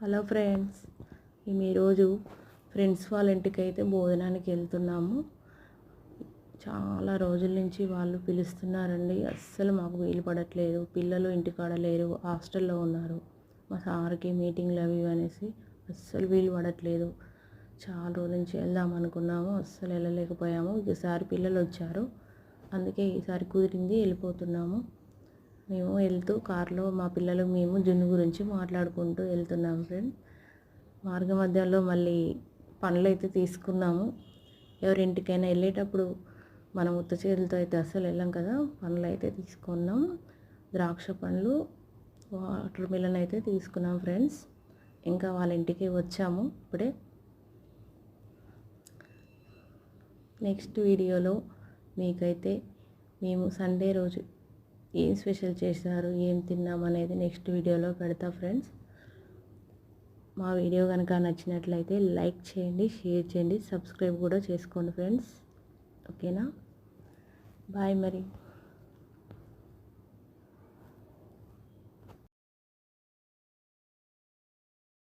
Hello friends, మేము ఈరోజు friends వాళ్ళ ఇంటికి అయితే భోజనానికి వెళ్తున్నాము. చాలా రోజుల నుంచి వాళ్ళు పిలుస్తున్నారండి. అస్సలు మాకు వీలు పడట్లేదు. పిల్లలు ఇంటికాడ లేరు, హాస్టల్లో ఉన్నారు. మా సార్కి మీటింగ్లు అవి అనేసి అస్సలు వీలు పడట్లేదు. చాలా రోజుల నుంచి వెళ్దాం అనుకున్నాము, అస్సలు వెళ్ళలేకపోయాము. ఈసారి పిల్లలు వచ్చారు, అందుకే ఈసారి కుదిరింది, వెళ్ళిపోతున్నాము. మేము వెళ్తూ కార్లో మా పిల్లలు మేము జున్ను గురించి మాట్లాడుకుంటూ వెళ్తున్నాం ఫ్రెండ్. మార్గ మధ్యలో మళ్ళీ పండ్లు అయితే తీసుకున్నాము. ఎవరింటికైనా వెళ్ళేటప్పుడు మనం ఉత్త చేతులతో అయితే అస్సలు వెళ్ళాం కదా. పండ్లు అయితే తీసుకున్నాం, ద్రాక్ష పండ్లు, వాటర్ మిలన్ అయితే తీసుకున్నాం ఫ్రెండ్స్. ఇంకా వాళ్ళ ఇంటికి వచ్చాము ఇప్పుడే. నెక్స్ట్ వీడియోలో మీకైతే మేము సండే రోజు ఏం స్పెషల్ చేశారు, ఏం తిన్నాం అనేది నెక్స్ట్ వీడియోలో పెడతా ఫ్రెండ్స్. మా వీడియో కనుక నచ్చినట్లయితే లైక్ చేయండి, షేర్ చేయండి, సబ్స్క్రైబ్ కూడా చేసుకోండి ఫ్రెండ్స్. ఓకేనా? బాయ్ మరి.